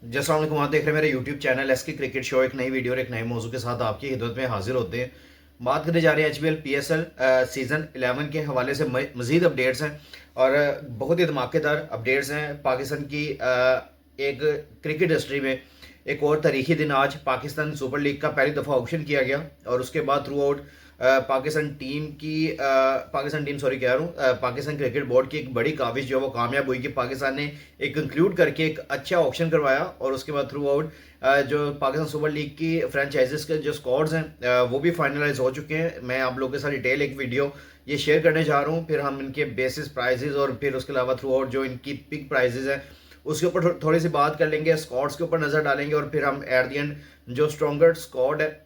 अस्सलाम वालेकुम। आप देख रहे हैं मेरे यूट्यूब चैनल एस के क्रिकेट शो। एक नई वीडियो और एक नए मौजू के साथ आपकी खिदमत में हाजिर होते हैं। बात करने जा रहे हैं HBL PSL सीज़न 11 के हवाले से मज़ीद अपडेट्स हैं और बहुत ही धमाकेदार अपडेट्स हैं पाकिस्तान की एक क्रिकेट हिस्ट्री में। एक और तारीखी दिन आज पाकिस्तान सुपर लीग का पहली दफ़ा ऑक्शन किया गया और उसके बाद through out Pakistan team sorry कह रहा हूँ, पाकिस्तान क्रिकेट बोर्ड की एक बड़ी काविश जो वो कामयाब हुई कि पाकिस्तान ने एक कंक्लूड करके एक अच्छा ऑक्शन करवाया और उसके बाद थ्रू आउट जो पाकिस्तान सुपर लीग की फ्रेंचाइजेस के जो स्क्वाड्स हैं वो भी फाइनलाइज हो चुके हैं। मैं आप लोगों के साथ डिटेल एक वीडियो ये शेयर करने जा रहा हूँ, फिर हम इनके बेसिस प्राइजेज और फिर उसके अलावा थ्रू आउट जो इनकी पिक प्राइजेज हैं उसके ऊपर थोड़ी सी बात कर लेंगे, स्क्वाड्स के ऊपर नज़र डालेंगे और फिर हम एट दी एंड जो स्ट्रॉन्गर स्क्वाड है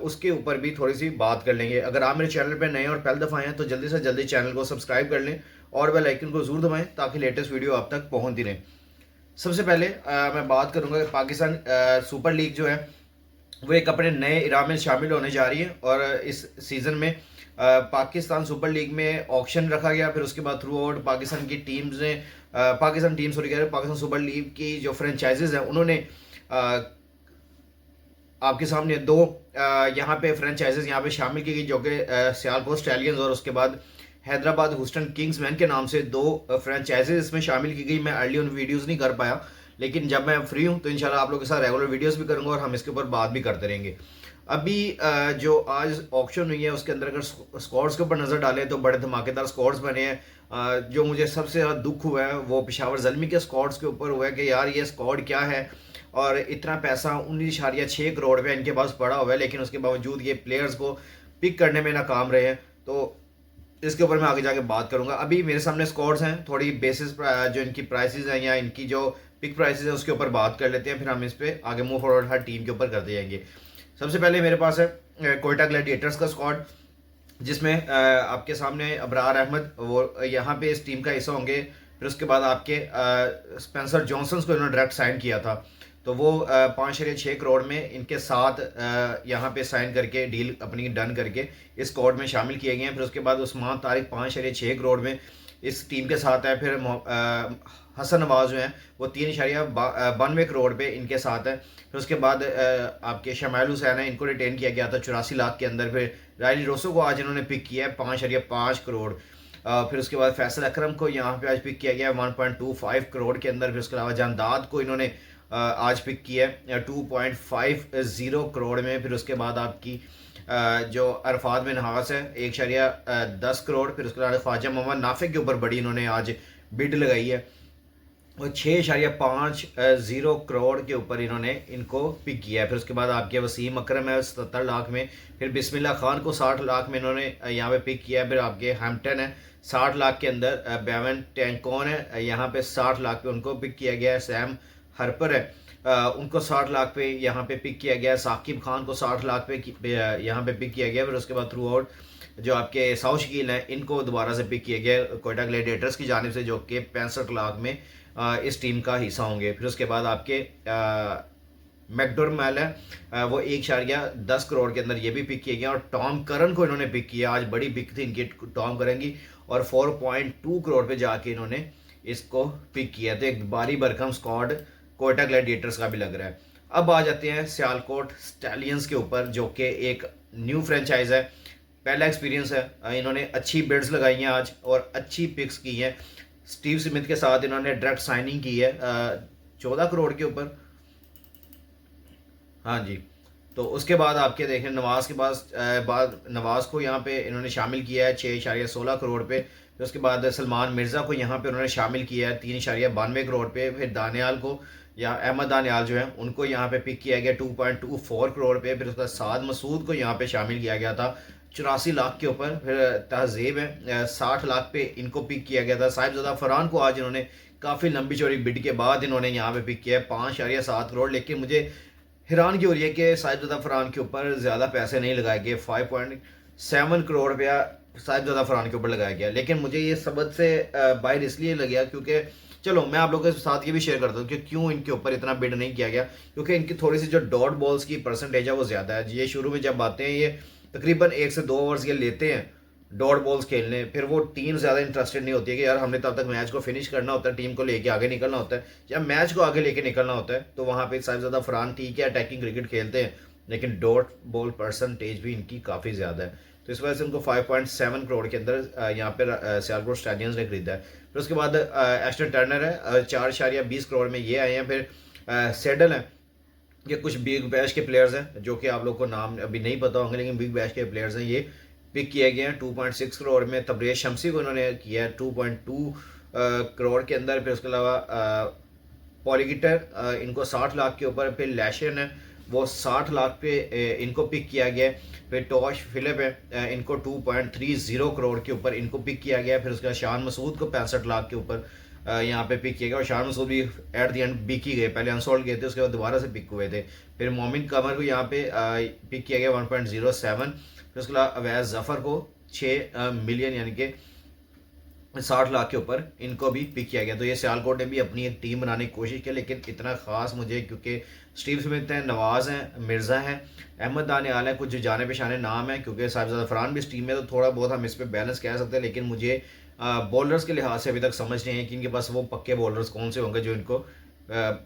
उसके ऊपर भी थोड़ी सी बात कर लेंगे। अगर आप मेरे चैनल पर नए और पहले दफ़ा आए हैं तो जल्दी से जल्दी चैनल को सब्सक्राइब कर लें और बेल आइकन को ज़रूर दबाएं ताकि लेटेस्ट वीडियो आप तक पहुंचती रहे। सबसे पहले मैं बात करूंगा कि पाकिस्तान सुपर लीग जो है वो एक अपने नए इरा में शामिल होने जा रही है और इस सीज़न में पाकिस्तान सुपर लीग में ऑक्शन रखा गया। फिर उसके बाद थ्रू आउट पाकिस्तान की टीम्स ने पाकिस्तान टीम सॉरी कह रहे पाकिस्तान सुपर लीग की जो फ्रेंचाइजेज हैं उन्होंने आपके सामने दो यहाँ पे फ्रेंचाइजेज यहाँ पे शामिल की गई जो कि सियालकोट स्टैलियंस और उसके बाद हैदराबाद ह्यूस्टन किंग्समैन के नाम से दो फ्रेंचाइजेज इसमें शामिल की गई। मैं अर्ली उन वीडियोस नहीं कर पाया, लेकिन जब मैं फ्री हूँ तो इंशाल्लाह आप लोगों के साथ रेगुलर वीडियोस भी करूँगा और हम इसके ऊपर बात भी करते रहेंगे। अभी जो आज ऑक्शन हुई है उसके अंदर अगर स्क्वाड्स के ऊपर नज़र डालें तो बड़े धमाकेदार स्क्वाड्स बने हैं। जो मुझे सबसे ज़्यादा दुख हुआ है वो पेशावर ज़ल्मी के स्क्वाड्स के ऊपर हुआ है कि यार ये स्क्वाड क्या है और इतना पैसा 19.6 करोड़ रुपया इनके पास पड़ा हुआ है, लेकिन उसके बावजूद ये प्लेयर्स को पिक करने में नाकाम रहे हैं। तो इसके ऊपर मैं आगे जाके बात करूंगा। अभी मेरे सामने स्क्वाड्स हैं, थोड़ी बेसिस जो इनकी प्राइसेस हैं या इनकी जो पिक प्राइसेस हैं उसके ऊपर बात कर लेते हैं, फिर हम इस पर आगे मूव फॉरवर्ड हर टीम के ऊपर करते जाएंगे। सबसे पहले मेरे पास है कोयटा ग्लैडिएटर्स का स्क्वाड, जिसमें आपके सामने अबरार अहमद वो यहाँ पे इस टीम का हिस्सा होंगे। फिर उसके बाद आपके स्पेंसर जॉनसन को इन्होंने डायरेक्ट साइन किया था तो वो 5.6 करोड़ में इनके साथ यहाँ पे साइन करके डील अपनी डन करके इस स्क्वाड में शामिल किए गए हैं। फिर उसके बाद उस्मान तारिक 5.6 करोड़ में इस टीम के साथ है। फिर हसन नवाज जो हैं वो 3.92 करोड़ पे इनके साथ है। फिर उसके बाद आपके शमाइल हुसैन है, इनको रिटेन किया गया था 84 लाख के अंदर। फिर रायली रोसो को आज इन्होंने पिक किया है 5.5 करोड़। फिर उसके बाद फैसल अकरम को यहाँ पे आज पिक किया गया 1.25 करोड़ के अंदर। फिर उसके अलावा जानदाद को इन्होंने आज पिक किया है 2.50 करोड़ में। फिर उसके बाद आपकी जो अरफात बिन हास है 1.10 करोड़। फिर उसके बाद ख्वाजा मोहम्मद नाफे के ऊपर बड़ी इन्होंने आज बिड लगाई है और 6.50 करोड़ के ऊपर इन्होंने इनको पिक किया है। फिर उसके बाद आपके वसीम अकरम है 77 लाख में। फिर बिस्मिल्लाह खान को 60 लाख में इन्होंने यहाँ पे पिक किया है। फिर आपके हैम्पटन है 60 लाख के अंदर। बेवन टैंकॉन है यहाँ पे 60 लाख पे उनको पिक किया गया है। सैम हरपर है उनको 60 लाख पे यहाँ पे पिक किया गया है। साकिब खान को 60 लाख पे यहाँ पे पिक किया गया। फिर उसके बाद थ्रू आउट जो आपके साउथ शकील हैं इनको दोबारा से पिक किया गया कोयटा ग्लैडिएटर्स की जानिब से, जो कि 65 लाख में इस टीम का हिस्सा होंगे। फिर उसके बाद आपके मैकडोरमेल है वो 1.10 करोड़ के अंदर ये भी पिक किए गए और टॉम करन को इन्होंने पिक किया। आज बड़ी पिक थी इनकी टॉम करन की और 4.2 करोड़ पे जाके इन्होंने इसको पिक किया। तो एक बारी भरकम स्क्वाड कोयटा ग्लैडिएटर्स का भी लग रहा है। अब आ जाते हैं सियालकोट स्टैलियंस के ऊपर, जो कि एक न्यू फ्रेंचाइज है, पहला एक्सपीरियंस है। इन्होंने अच्छी बिड्स लगाई हैं आज और अच्छी पिक्स की हैं। स्टीव स्मिथ के साथ इन्होंने डायरेक्ट साइनिंग की है 14 करोड़ के ऊपर, हाँ जी। तो उसके बाद आपके देखें नवाज के बाद नवाज को यहाँ पे इन्होंने शामिल किया है 6.16 करोड़ पे। फिर उसके बाद सलमान मिर्ज़ा को यहाँ पे उन्होंने शामिल किया है 3.92 करोड़ पे। फिर दानियाल को या अहमद दानियाल जो है उनको यहाँ पे पिक किया गया 2.24 करोड़ पे। फिर उसके बाद साद मसूद को यहाँ पे शामिल किया गया था 84 लाख के ऊपर। फिर तहजीब है 60 लाख पे इनको पिक किया गया था। साहिबजादा फरहान को आज इन्होंने काफ़ी लंबी चौड़ी बिड के बाद इन्होंने यहाँ पे पिक किया है 5.7 करोड़। लेकिन मुझे हैरान की हो रही है कि साहिबजादा फरहान के ऊपर ज़्यादा पैसे नहीं लगाए गए, 5.7 करोड़ रुपया साहिबजादा फरहान के ऊपर लगाया गया। लेकिन मुझे ये सबक से बाहर इसलिए लगा क्योंकि चलो मैं आप लोगों के साथ ये भी शेयर करता हूँ कि क्यों इनके ऊपर इतना बिड नहीं किया गया, क्योंकि इनकी थोड़ी सी जो डॉट बॉल्स की परसेंटेज है वो ज़्यादा है। ये शुरू में जब आते हैं ये तकरीबन 1 से 2 ओवर्स ये लेते हैं डॉट बॉल्स खेलने, फिर वो टीम ज़्यादा इंटरेस्टेड नहीं होती है कि यार हमने तब तक मैच को फिनिश करना होता है, टीम को लेके आगे निकलना होता है, या मैच को आगे लेके निकलना होता है। तो वहाँ पे साहिबजादा फरहान ठीक है अटैकिंग क्रिकेट खेलते हैं, लेकिन डॉट बॉल परसेंटेज भी इनकी काफ़ी ज़्यादा है। तो इस वजह से उनको 5.7 करोड़ के अंदर यहाँ पे सियालकोट स्टैलियंस ने खरीदा है। फिर उसके बाद एस्टन टर्नर है 4.20 करोड़ में ये आए हैं। फिर सेडल है, ये कुछ बिग बैश के प्लेयर्स हैं जो कि आप लोग को नाम अभी नहीं पता होंगे, लेकिन बिग बैश के प्लेयर्स हैं। ये पिक किए गए हैं 2.6 करोड़ में। तबरेज शमसी को इन्होंने किया है 2.2 करोड़ के अंदर। फिर उसके अलावा पॉलीगिटर इनको 60 लाख के ऊपर। फिर लैशन है वो 60 लाख पे इनको पिक किया गया है। फिर टॉश फिलिप है इनको 2.30 करोड़ के ऊपर इनको पिक किया गया है। फिर उसके बाद शान मसूद को 65 लाख के ऊपर यहाँ पे पिक किया गया, और शान मसूद भी एट द एंड बिक ही गए, पहले अनसोल्ड गए थे, उसके बाद दोबारा से पिक हुए थे। फिर मोमिन कमर को यहाँ पे पिक किया गया 1.07। फिर उसके अलावा अवैज जफ़र को 6 मिलियन यानी कि 60 लाख के ऊपर इनको भी पिक किया गया। तो ये सियालकोट ने भी अपनी एक टीम बनाने की कोशिश की, लेकिन इतना खास मुझे, क्योंकि स्टीव स्मिथ हैं, नवाज़ हैं, मिर्ज़ा हैं, अहमद दानियाल है, कुछ जो जाने पहचाने नाम है, क्योंकि साहिबजादा फरहान भी इस टीम में, तो थोड़ा बहुत हम इस पर बैलेंस कह सकते हैं। लेकिन मुझे बॉलर्स के लिहाज से अभी तक समझ नहीं है कि इनके पास वो पक्के बॉलर्स कौन से होंगे जो इनको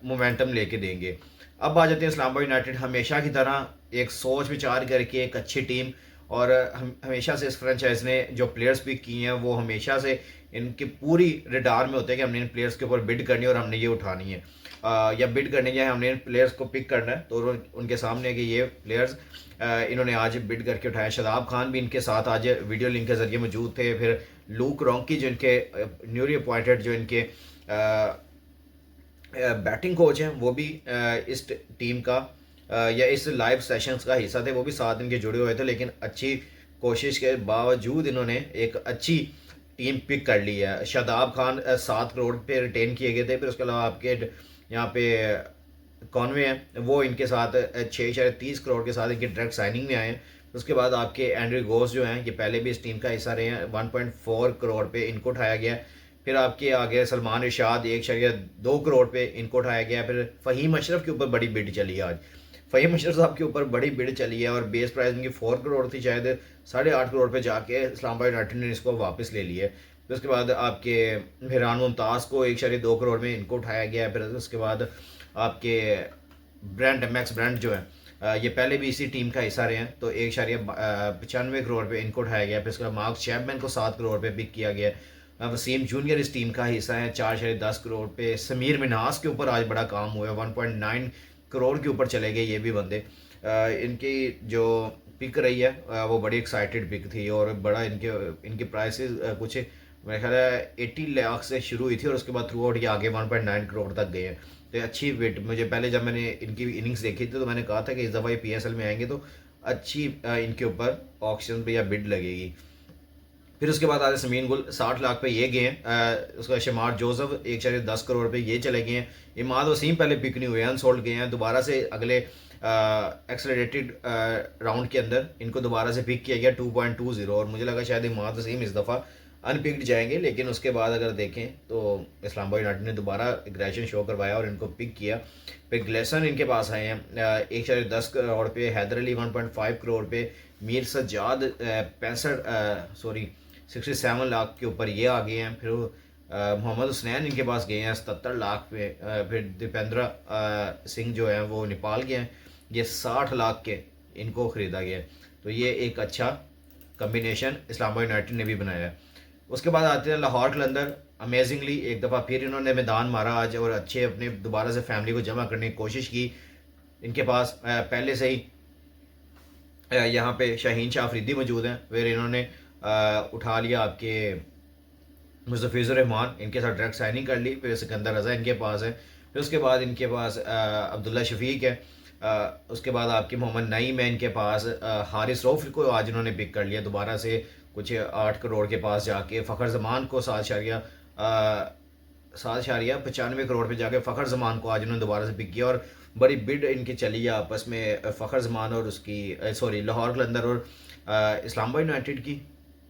मोमेंटम लेके देंगे। अब आ जाते हैं इस्लामाबाद यूनाइटेड। हमेशा की तरह एक सोच विचार करके एक अच्छी टीम, और हम हमेशा से इस फ्रेंचाइज ने जो प्लेयर्स पिक किए हैं वो हमेशा से इनके पूरी रिडार में होते हैं कि हमने इन प्लेयर्स के ऊपर बिड करनी है और हमने ये उठानी है, या बिड करनी है, हमने इन प्लेयर्स को पिक करना है। तो उनके सामने कि ये प्लेयर्स इन्होंने आज बिड करके उठाए। शादाब खान भी इनके साथ आज वीडियो लिंक के जरिए मौजूद थे। फिर लूक रॉन्की जो इनके न्यूली अपॉइंटेड जो इनके बैटिंग कोच हैं वो भी इस टीम का या इस लाइव सेशंस का हिस्सा थे, वो भी साथ इनके जुड़े हुए थे। लेकिन अच्छी कोशिश के बावजूद इन्होंने एक अच्छी टीम पिक कर ली है। शादाब खान 7 करोड़ पे रिटेन किए गए थे। फिर उसके अलावा आपके यहाँ पे कॉनवे हैं वो इनके साथ 6.30 करोड़ के साथ इनकी डायरेक्ट साइनिंग में आए हैं। उसके बाद आपके एंड्रयू गोस जो हैं ये पहले भी इस टीम का हिस्सा रहे हैं, 1.4 करोड़ पे इनको उठाया गया। फिर आपके आगे सलमान इरशाद 1.2 करोड़ पे इनको उठाया गया। फिर फ़हीम अशरफ के ऊपर बड़ी बिड चली है आज, फ़हीम अशरफ साहब के ऊपर बड़ी बिड चली है, और बेस प्राइस इनकी 4 करोड़ थी, शायद 8.5 करोड़ पे जाके इस्लामाबाद यूनाइटेड ने इसको वापस ले लिया है। फिर उसके बाद आपके हिरान मुमताज़ को 1.2 करोड़ में इनको उठाया गया है। फिर उसके बाद आपके ब्रांड मैक्स ब्रांड जो है ये पहले भी इसी टीम का हिस्सा रहे हैं, तो 1.95 करोड़ पे इनको उठाया गया। फिर उसके बाद मार्क चैपमैन को 7 करोड़ पे पिक किया गया। वसीम जूनियर इस टीम का हिस्सा है 4.10 करोड़ पे। समीर मिनास के ऊपर आज बड़ा काम हुआ है, 1.9 करोड़ के ऊपर चले गए ये भी बंदे। इनकी जो पिक रही है वो बड़ी एक्साइटेड पिक थी, और बड़ा इनके प्राइसेस कुछ मेरे ख्याल है 80 लाख से शुरू हुई थी, और उसके बाद थ्रू आउट ये आगे 1.9 करोड़ तक गए हैं। तो अच्छी वेट, मुझे पहले जब मैंने इनकी इनिंग्स देखी थी तो मैंने कहा था कि इस दफ़ा ये PSL में आएंगे तो अच्छी इनके ऊपर ऑक्शन पे या बिड लगेगी। फिर उसके बाद आते समीन गुल 60 लाख पे ये गए हैं। उसका शमार जोसेफ 1.10 करोड़ पे ये चले गए हैं। इमाद वसीम पहले पिक नहीं हुए, अनसोल्ड गए हैं, दोबारा से अगले एक्सलरेटेड राउंड के अंदर इनको दोबारा से पिक किया गया 2.20, और मुझे लगा शायद इमाद वसीम इस दफ़ा अनपिक्ड जाएंगे, लेकिन उसके बाद अगर देखें तो इस्लामाबाद यूनाइटेड ने दोबारा एग्रेशन शो करवाया और इनको पिक किया। फिर ग्लेसन इनके पास आए हैं 1.10 करोड़ पे। हैदर अली 1.5 करोड़ पे। मीर सज्जाद 67 लाख के ऊपर ये आ गए हैं। फिर मोहम्मद हुसनैन इनके पास गए हैं 77 लाख पे। फिर दीपेंद्र सिंह जो हैं वो नेपाल के हैं, ये 60 लाख के इनको ख़रीदा गया है। तो ये एक अच्छा कम्बिनेशन इस्लामाबाद यूनाइटेड ने भी बनाया है। उसके बाद आते हैं लाहौर कलंदर। अमेजिंगली एक दफ़ा फिर इन्होंने मैदान मारा आज, और अच्छे अपने दोबारा से फैमिली को जमा करने की कोशिश की। इनके पास पहले से ही यहाँ पे शाहीन शाह अफरीदी मौजूद हैं। फिर इन्होंने उठा लिया आपके मुस्तफ़िज़ुर रहमान, इनके साथ डायरेक्ट साइनिंग कर ली। फिर सिकंदर रज़ा इनके पास है। फिर उसके बाद इनके पास अब्दुल्ला शफीक है। उसके बाद आपके मोहम्मद नईम है इनके पास। हारिस रऊफ़ को आज इन्होंने पिक कर लिया दोबारा से कुछ 8 करोड़ के पास जाके। फ़खर ज़मान को 7.95 करोड़ पे जाके फ़खर ज़मान को आज इन्होंने दोबारा से पिक किया, और बड़ी बिड इनकी चली है आपस में फ़खर ज़मान और उसकी लाहौर कलंदर और इस्लामाबाद यूनाइटेड की।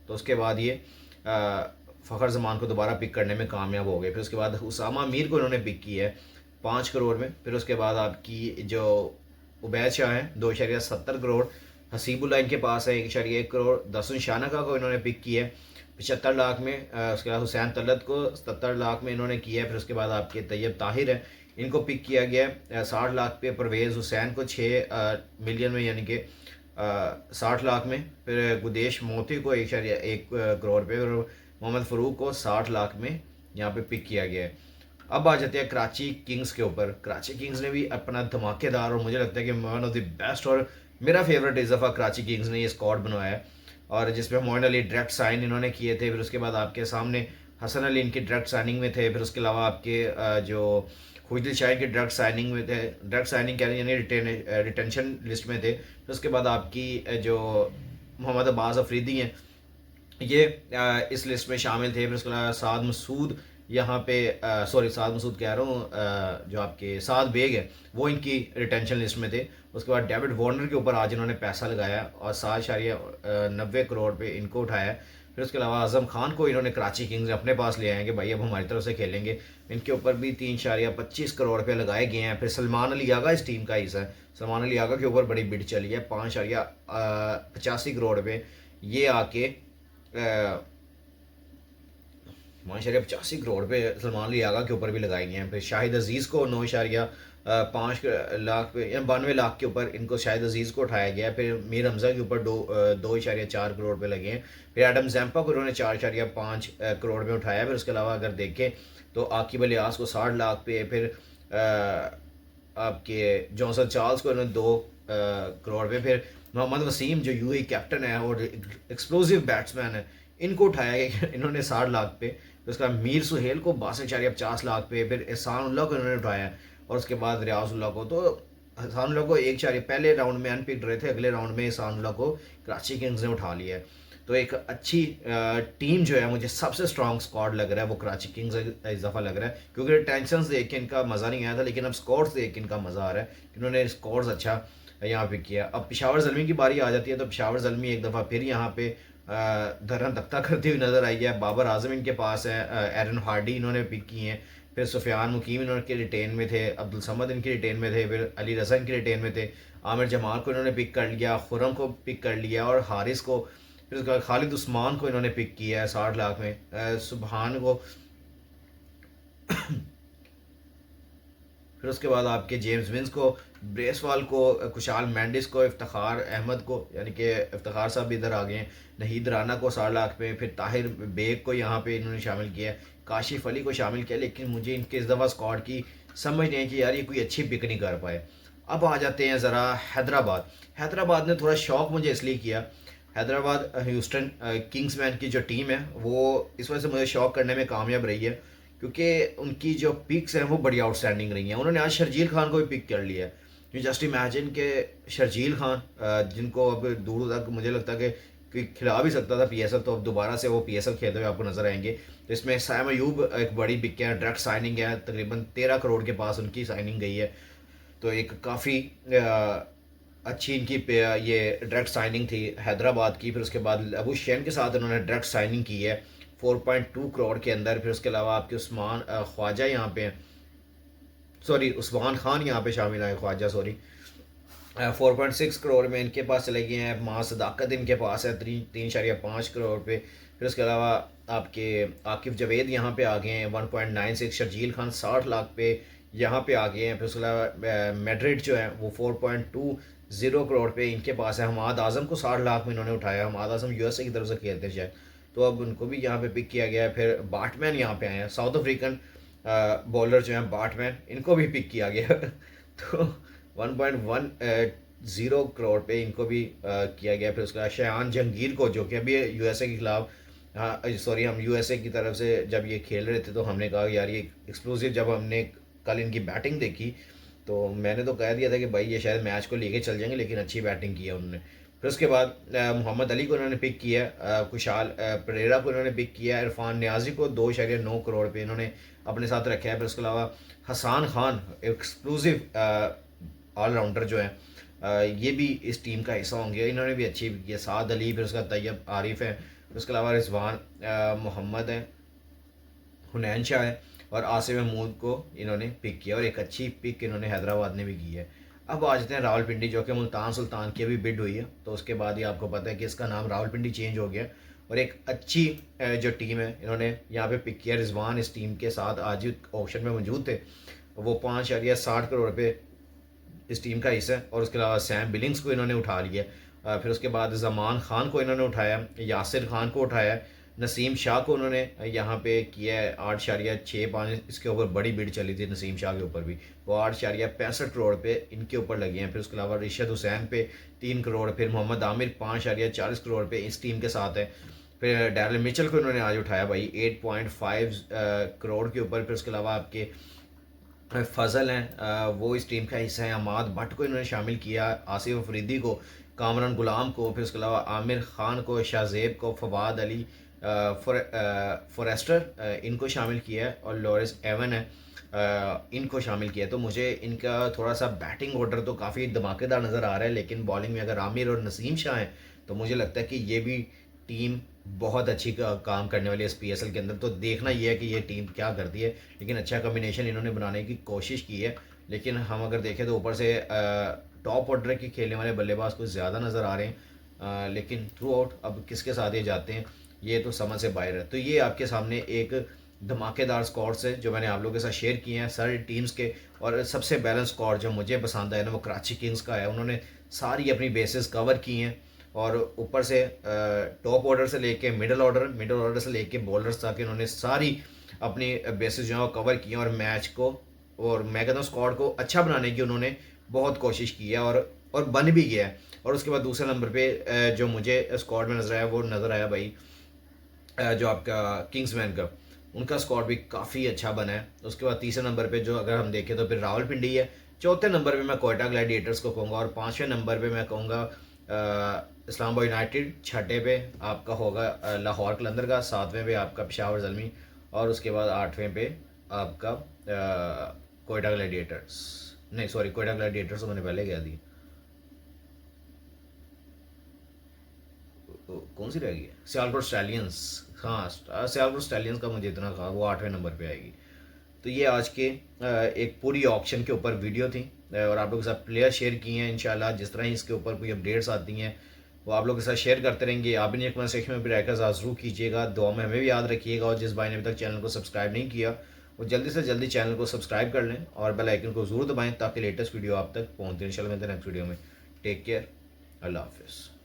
तो उसके बाद ये फ़खर ज़मान को दोबारा पिक करने में कामयाब हो गए। फिर उसके बाद उसामा मीर को इन्होंने पिक किया है 5 करोड़ में। फिर उसके बाद आपकी जो उबैद शाह हैं 2.70 करोड़। हसीबुल्ला इनके पास है 1.1 करोड़। दसन शानका को इन्होंने पिक किया है 75 लाख में। उसके बाद हुसैन तलत को 77 लाख में इन्होंने किया है। फिर उसके बाद आपके तैयब ताहिर है, इनको पिक किया गया है 60 लाख पे। परवेज़ हुसैन को 6 मिलियन में, यानी कि 60 लाख में। फिर गुदेश मोती को 1.1 करोड़ पे, और मोहम्मद फ़रूक को 60 लाख में यहाँ पे पिक किया गया है। अब आ जाते हैं कराची किंग्स के ऊपर। कराची किंग्स ने भी अपना धमाकेदार, और मुझे लगता है कि वन ऑफ द बेस्ट और मेरा फेवरेट इस दफ़ा कराची किंग्स ने ये स्क्वाड बनवाया है, और जिसमें मोइन अली डायरेक्ट साइन इन्होंने किए थे। फिर उसके बाद आपके सामने हसन अली इनकी डायरेक्ट साइनिंग में थे। फिर उसके अलावा आपके जो खुजदिल शाहिद की डायरेक्ट साइनिंग में थे, डायरेक्ट साइनिंग कह रहे हैं यानी रिटेंशन लिस्ट में थे। फिर उसके बाद आपकी जो मोहम्मद अब्बास अफरीदी हैं, ये इस लिस्ट में शामिल थे। फिर उसके अलावा साद मसूद यहाँ पे, सॉरी साद मसूद कह रहा हूँ, जो आपके साद बेग है वो इनकी रिटेंशन लिस्ट में थे। उसके बाद डेविड वार्नर के ऊपर आज इन्होंने पैसा लगाया और 7.90 करोड़ पे इनको उठाया। फिर उसके अलावा आज़म खान को इन्होंने कराची किंग्स अपने पास ले आए कि भाई अब हमारी तरफ से खेलेंगे, इनके ऊपर भी 3.25 करोड़ पे लगाए गए हैं। फिर सलमान अली आगा इस टीम का हिस्सा है। सलमान अली आगा के ऊपर बड़ी बिड चली है 5.85 करोड़ पे, ये आके 5.85 करोड़ पे सलमान अली आगा के ऊपर भी लगाए गए हैं। फिर शाहिद अजीज़ को 9.5 लाख पे या 92 लाख के ऊपर इनको शाहिद अजीज़ को उठाया गया है। फिर मीर हमजा के ऊपर 2.4 करोड़ पे लगे हैं। फिर एडम जैम्पा को उन्होंने 4.5 करोड़ में उठाया। फिर उसके अलावा अगर देखें तो आकिब अलियास को 60 लाख पे। फिर आपके जॉनसन चार्ल्स को इन्होंने 2 करोड़ पे। फिर मोहम्मद वसीम जो यूएई कैप्टन है और एक्सप्लोसिव बैट्समैन है, इनको उठाया गया इन्होंने 60 लाख पे। फिर उसके बाद मीर सुहेल को 62.50 लाख पे। फिर एहसानुल्लाह को इन्होंने उठाया, और उसके बाद रियाजुल्लाह को। तो एहसानुल्लाह को पहले राउंड में अनपिक्ड रहे थे, अगले राउंड में एहसानुल्लाह को कराची किंग्स ने उठा लिया है। तो एक अच्छी टीम जो है, मुझे सबसे स्ट्रॉन्ग स्क्वाड लग रहा है वो कराची किंग्स इस दफ़ा लग रहा है, क्योंकि टेंशन देख के इनका मज़ा नहीं आया था, लेकिन अब स्कोर्स देख के इनका मज़ा आ रहा है। इन्होंने स्कोर्स अच्छा यहाँ पे किया। अब पेशावर ज़ल्मी की बारी आ जाती है, तो पेशावर ज़ल्मी एक दफ़ा फिर यहाँ पे धरन तख्ता करती हुई नज़र आई है। बाबर आजम इनके पास है, एरन हार्डी इन्होंने पिक किए हैं। फिर सुफियान मुकीम इनके रिटेन में थे, अब्दुल समद इनके रिटेन में थे, फिर अली रज़ा इनके रिटेन में थे। आमिर जमाल को इन्होंने पिक कर लिया, खुरम को पिक कर लिया, और हारिस को। फिर उसके बाद खालिद उस्मान को इन्होंने पिक किया है 60 लाख में। सुबहान को फिर उसके बाद आपके जेम्स विंस को, ब्रेसवाल को, खुशाल मैंडिस को, इफ्तार अहमद को, यानी कि इफ्तार साहब भी इधर आ गए हैं, नहीद राना को 60 लाख पे। फिर ताहिर बेग को यहाँ पे इन्होंने शामिल किया है, काशिफ अली को शामिल किया। लेकिन मुझे इनके इस दफ़ा स्क्वाड की समझ नहीं है कि यार ये कोई अच्छी पिक नहीं कर पाए। अब आ जाते हैं ज़रा हैदराबाद। हैदराबाद ने थोड़ा शौक मुझे इसलिए किया, हैदराबाद ह्यूस्टन किंग्समैन की जो टीम है वो इस वजह से मुझे शौक करने में कामयाब रही है, क्योंकि उनकी जो पिक्स हैं वो बड़ी आउटस्टैंडिंग रही हैं। उन्होंने आज शर्जील खान को भी पिक कर लिया है। यू जस्ट इमेजिन के शर्जील खान, जिनको अब दूर तक मुझे लगता है कि खिला भी सकता था पीएसएल, तो अब दोबारा से वो पीएसएल खेलते हुए आपको नजर आएंगे। तो इसमें सैम अयूब एक बड़ी पिक है, डायरेक्ट साइनिंग है, तकरीबन 13 करोड़ के पास उनकी साइनिंग गई है। तो एक काफ़ी अच्छी इनकी ये डायरेक्ट साइनिंग थी हैदराबाद की। फिर उसके बाद अबू शैन के साथ उन्होंने डायरेक्ट साइनिंग की है 4.2 करोड़ के अंदर। फिर उसके अलावा आपके उस्मान ख्वाजा यहाँ पे, सॉरी उस्मान खान यहाँ पे शामिल है, ख्वाजा सॉरी, 4.6 करोड़ में इनके पास चले गए हैं। माँ सदाकत इनके पास है 3.5 करोड़ पे। फिर उसके अलावा आपके आकिफ जवेद यहाँ पे आ गए हैं 1.96। शर्जील खान 60 लाख पे यहाँ पे आ गए हैं। फिर उसके अलावा मैड्रिड जो है वो 4.20 करोड़ पे इनके पास है। हमाद आज़म को 60 लाख में इन्होंने उठाया। हमाद आज़म यूएसए की तरफ से खेलते हैं शायद, तो अब उनको भी यहाँ पे पिक किया गया है। फिर बाटमैन यहाँ पे आए हैं, साउथ अफ्रीकन बॉलर जो हैं बाटमैन, इनको भी पिक किया गया तो 1.10 करोड़ पे इनको भी किया गया। फिर उसके बाद शयान जहांगीर को, जो कि अभी यूएसए के खिलाफ, सॉरी हम यूएसए की तरफ से जब ये खेल रहे थे तो हमने कहा यार ये एक्सप्लोसिव, जब हमने कल इनकी बैटिंग देखी तो मैंने तो कह दिया था कि भाई ये शायद मैच को लेके चल जाएंगे, लेकिन अच्छी बैटिंग की है उन्होंने। फिर उसके बाद मोहम्मद अली को उन्होंने पिक किया, खुशाल परेरा को उन्होंने पिक किया, इरफान न्याजी को 2.9 करोड़ पे इन्होंने अपने साथ रखा है। फिर उसके अलावा हसान खान एक्सक्लूसिव ऑलराउंडर जो है ये भी इस टीम का हिस्सा होंगे, इन्होंने भी अच्छी किया। साद अली, फिर उसका तैयब आरिफ है, फिर उसके अलावा रिजवान मोहम्मद है, हुनैन शाह है, और आसिफ महमूद को इन्होंने पिक किया, और एक अच्छी पिक इन्होंने हैदराबाद ने भी की है। अब आ जाते हैं रावलपिंडी, जो कि मुल्तान सुल्तान की अभी बिड हुई है, तो उसके बाद ही आपको पता है कि इसका नाम रावलपिंडी चेंज हो गया। और एक अच्छी जो टीम है इन्होंने यहाँ पे पिक किया। रिजवान इस टीम के साथ आज ही ऑप्शन में मौजूद थे। वो 5.60 करोड़ रुपये इस टीम का हिस्सा है। और उसके अलावा सैम बिलिंग्स को इन्होंने उठा लिया। फिर उसके बाद जमान खान को इन्होंने उठाया, यासिर खान को उठाया, नसीम शाह को उन्होंने यहाँ पे किया है 8.65। इसके ऊपर बड़ी बिड चली थी नसीम शाह के ऊपर भी, वो 8.65 करोड़ पे इनके ऊपर लगे हैं। फिर उसके अलावा रिशद हुसैन पे 3 करोड़। फिर मोहम्मद आमिर 5.40 करोड़ पे इस टीम के साथ है। फिर डैरल मिचल को इन्होंने आज उठाया भाई 8.5 करोड़ के ऊपर। फिर उसके अलावा आपके फजल हैं, वो इस टीम का हिस्सा है। अमाद भट्ट को इन्होंने शामिल किया, आसिफ अफरीदी को, कामरान गुलाम को, फिर उसके अलावा आमिर खान को, शाहजेब को, फवाद अली फॉरेस्टर इनको शामिल किया है। और लॉरेंस एवन है, इनको शामिल किया। तो मुझे इनका थोड़ा सा बैटिंग ऑर्डर तो काफ़ी धमाकेदार नज़र आ रहा है, लेकिन बॉलिंग में अगर आमिर और नसीम शाह हैं तो मुझे लगता है कि ये भी टीम बहुत अच्छी काम करने वाली है इस PSL के अंदर। तो देखना ये है कि ये टीम क्या करती है, लेकिन अच्छा कम्बिनेशन इन्होंने बनाने की कोशिश की है। लेकिन हम अगर देखें तो ऊपर से टॉप ऑर्डर के खेलने वाले बल्लेबाज कुछ ज़्यादा नज़र आ रहे हैं, लेकिन थ्रू आउट अब किसके साथ ये जाते हैं ये तो समझ से बाहर है। तो ये आपके सामने एक धमाकेदार स्कॉर्स है जो मैंने आप लोगों के साथ शेयर किए हैं सारी टीम्स के। और सबसे बैलेंस स्कॉर जो मुझे पसंद आया ना वो कराची किंग्स का है। उन्होंने सारी अपनी बेसिस कवर की हैं, और ऊपर से टॉप ऑर्डर से लेके मिडिल ऑर्डर से लेके बॉलर्स तक इन्होंने सारी अपनी बेसिस जो है वो कवर की हैं। और मैच को, और मैं कहता हूँ स्क्वाड को अच्छा बनाने की उन्होंने बहुत कोशिश की है, और बन भी गया है। और उसके बाद दूसरे नंबर पे जो मुझे स्क्वाड में नज़र आया वो नज़र आया भाई जो आपका किंग्समैन का, उनका स्क्वाड भी काफ़ी अच्छा बना है। उसके बाद तीसरे नंबर पे जो अगर हम देखें तो फिर रावलपिंडी है। चौथे नंबर पे मैं कोयटा ग्लैडिएटर्स को कहूँगा, और पाँचवें नंबर पे मैं कहूँगा इस्लामाबाद यूनाइटेड। छठे पे आपका होगा लाहौर कलंदर का। सातवें पे आपका पेशावर ज़ल्मी, और उसके बाद आठवें पे आपका कोयटा ग्लैडिएटर्स, नहीं सॉरी कोयटा ग्लैडिएटर्स तो मैंने पहले कह दी। कौन सी रहेगी, सियालकोट स्टैलियंस। हाँ, सियालकोट स्टैलियंस का मुझे इतना कहा, वो 8वें नंबर पे आएगी। तो ये आज के एक पूरी ऑक्शन के ऊपर वीडियो थी, और आप लोगों के साथ प्लेयर शेयर किए हैं। इंशाल्लाह जिस तरह ही इसके ऊपर कोई अपडेट्स आती हैं वो आप लोगों के साथ शेयर करते रहेंगे। आप भी कमेंट सेक्शन में भी रहकर ज़रूर कीजिएगा, दुआ में हमें भी याद रखिएगा। और जिस भाई ने अभी तक चैनल को सब्सक्राइब नहीं किया वो जल्दी से जल्दी चैनल को सब्सक्राइब कर लें, और बेल आइकन को ज़रूर दबाएँ ताकि लेटेस्ट वीडियो आप तक पहुँचे। इंशाल्लाह मिलते हैं नेक्स्ट वीडियो में। टेक केयर, अल्लाह हाफिज़।